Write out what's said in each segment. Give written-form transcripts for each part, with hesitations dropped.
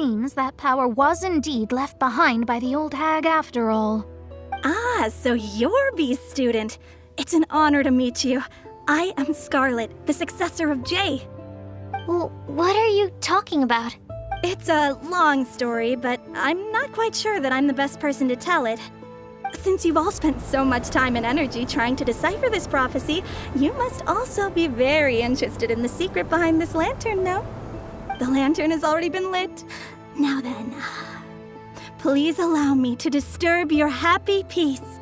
seems that power was indeed left behind by the old hag after all. Ah, so you're B's student. It's an honor to meet you. I am Scarlet, the successor of Jay. Well, what are you talking about? It's a long story, but I'm not quite sure that I'm the best person to tell it. Since you've all spent so much time and energy trying to decipher this prophecy, you must also be very interested in the secret behind this lantern, no? The lantern has already been lit. Now then, please allow me to disturb your happy peace.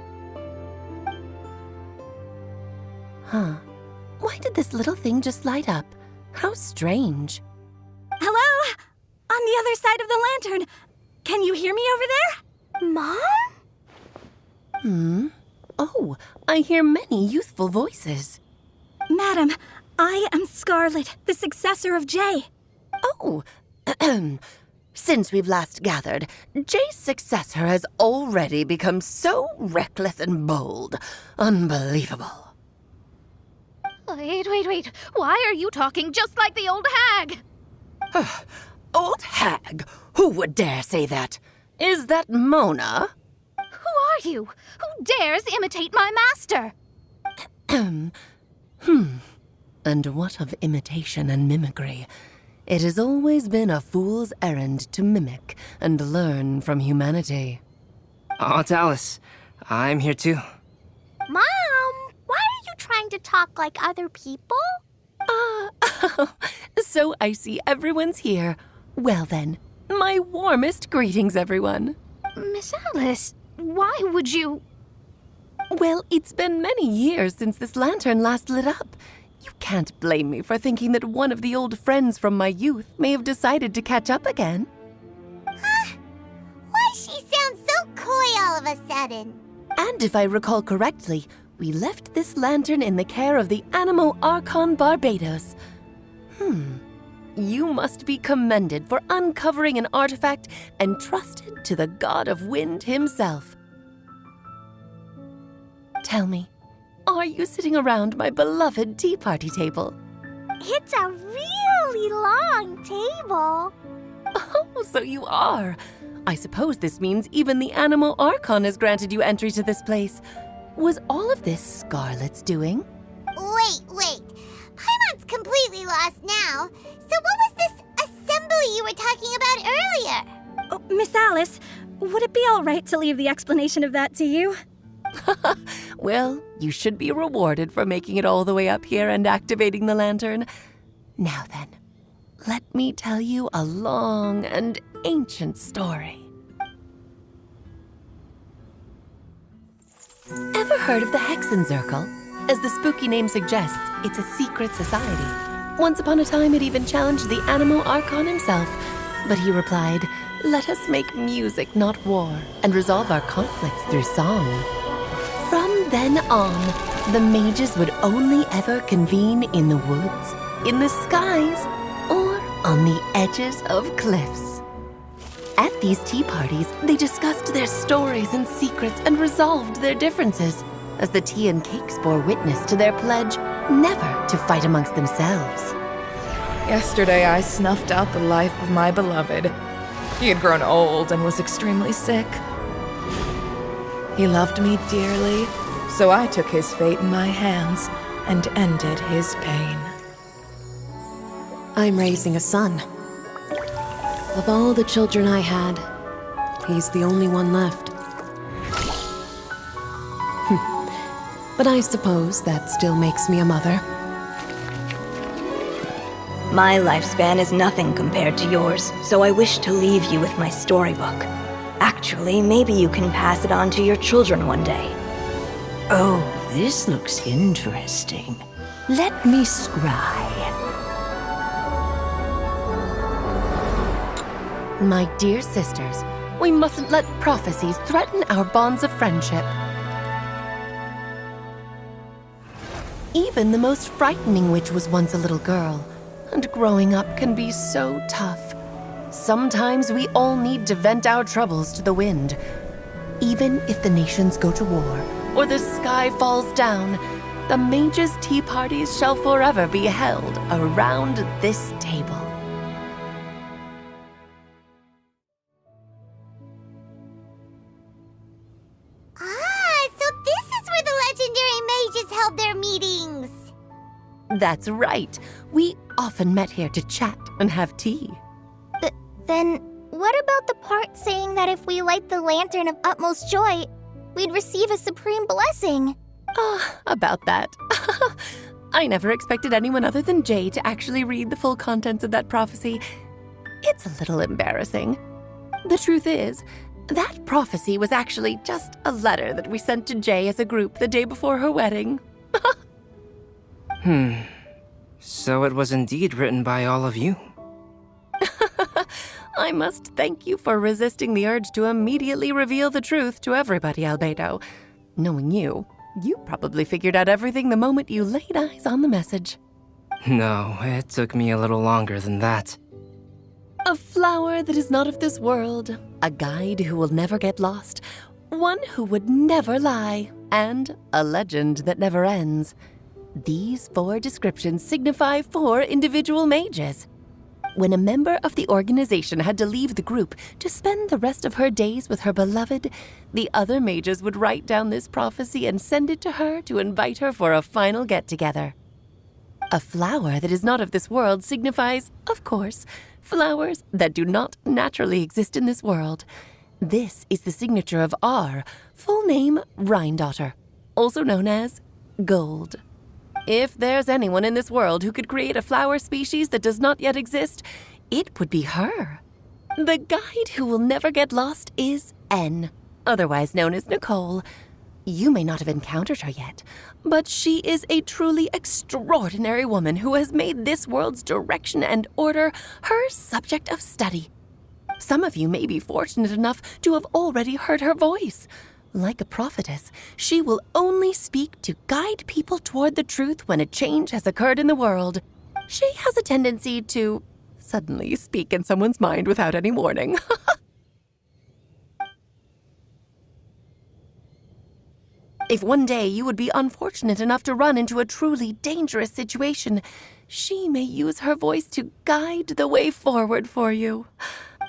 Huh. Why did this little thing just light up? How strange. Hello? On the other side of the lantern. Can you hear me over there? Mom? Oh, I hear many youthful voices. Madam, I am Scarlet, the successor of Jay. Oh, since we've last gathered, Jay's successor has already become so reckless and bold. Unbelievable. Wait. Why are you talking just like the old hag? Old hag? Who would dare say that? Is that Mona? Who are you? Who dares imitate my master? And what of imitation and mimicry? It has always been a fool's errand to mimic and learn from humanity. Aunt Alice, I'm here too. Mom, why are you trying to talk like other people? So I see everyone's here. Well then, my warmest greetings, everyone. Miss Alice, why would you... Well, it's been many years since this lantern last lit up. You can't blame me for thinking that one of the old friends from my youth may have decided to catch up again. Why she sounds so coy all of a sudden? And if I recall correctly, we left this lantern in the care of the Animo Archon Barbados. You must be commended for uncovering an artifact entrusted to the god of wind himself. Tell me, are you sitting around my beloved tea party table? It's a really long table. Oh, so you are. I suppose this means even the Animo Archon has granted you entry to this place. Was all of this Scarlet's doing? Wait. Paimon's completely lost now. So what was this assembly you were talking about earlier? Oh, Miss Alice, would it be all right to leave the explanation of that to you? Well, you should be rewarded for making it all the way up here and activating the lantern. Now then, let me tell you a long and ancient story. Ever heard of the Hexenzirkel? As the spooky name suggests, it's a secret society. Once upon a time, it even challenged the Animo Archon himself. But he replied, "Let us make music, not war, and resolve our conflicts through song." From then on, the mages would only ever convene in the woods, in the skies, or on the edges of cliffs. At these tea parties, they discussed their stories and secrets and resolved their differences, as the tea and cakes bore witness to their pledge never to fight amongst themselves. Yesterday I snuffed out the life of my beloved. He had grown old and was extremely sick. He loved me dearly, so I took his fate in my hands and ended his pain. I'm raising a son. Of all the children I had, he's the only one left. But I suppose that still makes me a mother. My lifespan is nothing compared to yours, so I wish to leave you with my storybook. Actually, maybe you can pass it on to your children one day. Oh, this looks interesting. Let me scry. My dear sisters, we mustn't let prophecies threaten our bonds of friendship. Even the most frightening witch was once a little girl, and growing up can be so tough. Sometimes we all need to vent our troubles to the wind. Even if the nations go to war, or the sky falls down, the mages' tea parties shall forever be held around this table. That's right. We often met here to chat and have tea. Then, what about the part saying that if we light the lantern of utmost joy, we'd receive a supreme blessing? About that. I never expected anyone other than Jay to actually read the full contents of that prophecy. It's a little embarrassing. The truth is, that prophecy was actually just a letter that we sent to Jay as a group the day before her wedding. So it was indeed written by all of you. I must thank you for resisting the urge to immediately reveal the truth to everybody, Albedo. Knowing you probably figured out everything the moment you laid eyes on the message. No, it took me a little longer than that. A flower that is not of this world, a guide who will never get lost, one who would never lie, and a legend that never ends. These 4 descriptions signify 4 individual mages. When a member of the organization had to leave the group to spend the rest of her days with her beloved, the other mages would write down this prophecy and send it to her to invite her for a final get-together. A flower that is not of this world signifies, of course, flowers that do not naturally exist in this world. This is the signature of our full name, Rhine-daughter, also known as Gold. If there's anyone in this world who could create a flower species that does not yet exist, it would be her. The guide who will never get lost is N, otherwise known as Nicole. You may not have encountered her yet, but she is a truly extraordinary woman who has made this world's direction and order her subject of study. Some of you may be fortunate enough to have already heard her voice. Like a prophetess, she will only speak to guide people toward the truth when a change has occurred in the world. She has a tendency to suddenly speak in someone's mind without any warning. If one day you would be unfortunate enough to run into a truly dangerous situation, she may use her voice to guide the way forward for you.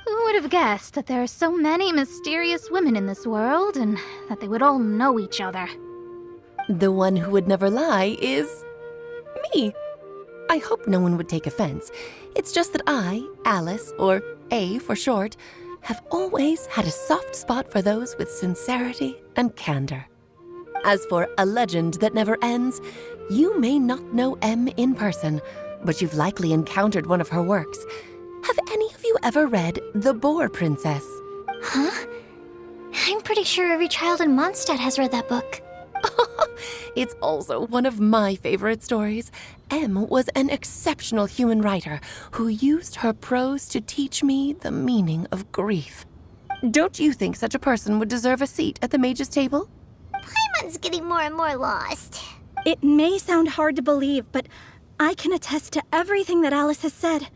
Who would have guessed that there are so many mysterious women in this world and that they would all know each other? The one who would never lie is me. I hope no one would take offense. It's just that I, Alice, or A for short, have always had a soft spot for those with sincerity and candor. As for a legend that never ends, you may not know M in person, but you've likely encountered one of her works. Have any of you ever read The Boar Princess? Huh? I'm pretty sure every child in Mondstadt has read that book. It's also one of my favorite stories. M was an exceptional human writer who used her prose to teach me the meaning of grief. Don't you think such a person would deserve a seat at the mage's table? Paimon's getting more and more lost. It may sound hard to believe, but I can attest to everything that Alice has said.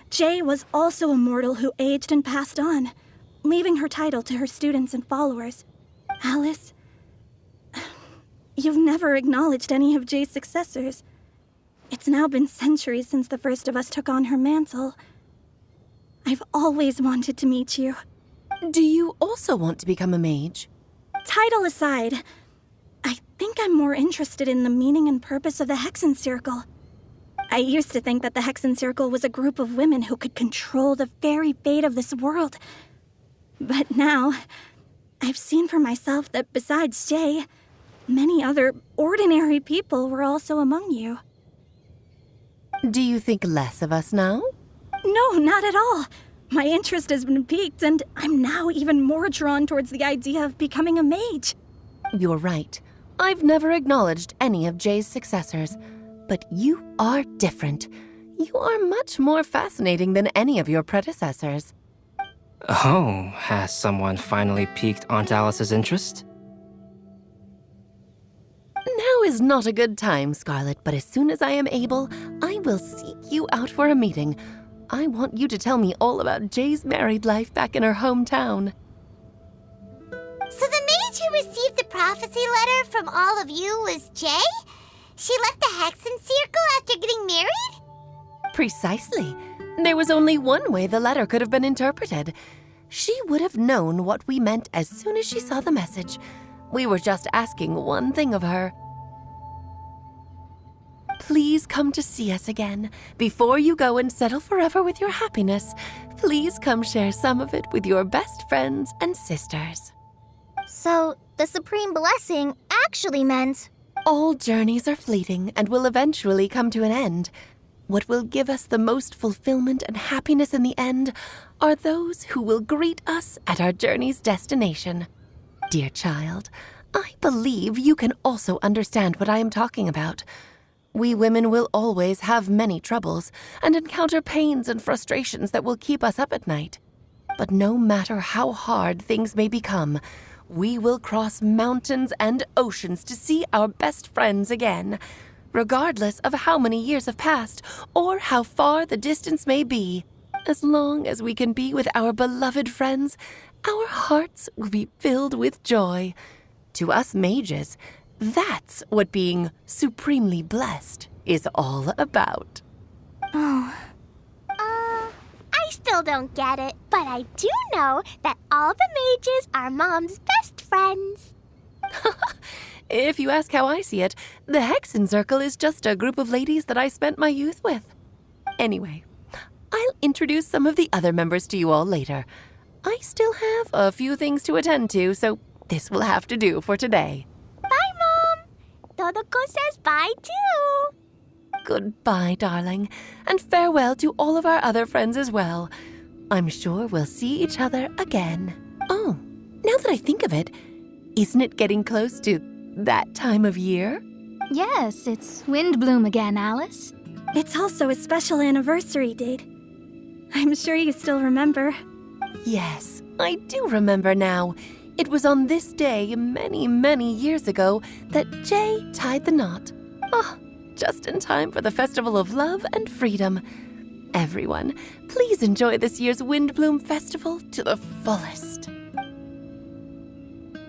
Jay was also a mortal who aged and passed on, leaving her title to her students and followers. Alice, you've never acknowledged any of Jay's successors. It's now been centuries since the first of us took on her mantle. I've always wanted to meet you. Do you also want to become a mage? Title aside, I think I'm more interested in the meaning and purpose of the Hexenzirkel. I used to think that the Hexenzirkel was a group of women who could control the very fate of this world. But now, I've seen for myself that besides Jay, many other ordinary people were also among you. Do you think less of us now? No, not at all. My interest has been piqued, and I'm now even more drawn towards the idea of becoming a mage. You're right. I've never acknowledged any of Jay's successors. But you are different. You are much more fascinating than any of your predecessors. Oh, has someone finally piqued Aunt Alice's interest? Now is not a good time, Scarlet, but as soon as I am able, I will seek you out for a meeting. I want you to tell me all about Jay's married life back in her hometown. So the mage who received the prophecy letter from all of you was Jay? She left the Hexenzirkel after getting married? Precisely. There was only one way the letter could have been interpreted. She would have known what we meant as soon as she saw the message. We were just asking one thing of her. Please come to see us again. Before you go and settle forever with your happiness, please come share some of it with your best friends and sisters. So, the Supreme Blessing actually meant... All journeys are fleeting and will eventually come to an end. What will give us the most fulfillment and happiness in the end are those who will greet us at our journey's destination. Dear child, I believe you can also understand what I am talking about. We women will always have many troubles and encounter pains and frustrations that will keep us up at night. But no matter how hard things may become, we will cross mountains and oceans to see our best friends again, regardless of how many years have passed or how far the distance may be. As long as we can be with our beloved friends, our hearts will be filled with joy. To us mages, that's what being supremely blessed is all about. I still don't get it, but I do know that all the mages are Mom's best friends. If you ask how I see it, the Hexenzirkel is just a group of ladies that I spent my youth with. Anyway, I'll introduce some of the other members to you all later. I still have a few things to attend to, so this will have to do for today. Bye, Mom. Todoko says bye, too. Goodbye, darling, and farewell to all of our other friends as well. I'm sure we'll see each other again. Oh, now that I think of it, isn't it getting close to that time of year? Yes, it's Windbloom again, Alice. It's also a special anniversary date. I'm sure you still remember. Yes, I do remember now. It was on this day many, many years ago that Jay tied the knot. Oh, just in time for the Festival of Love and Freedom. Everyone, please enjoy this year's Windbloom Festival to the fullest.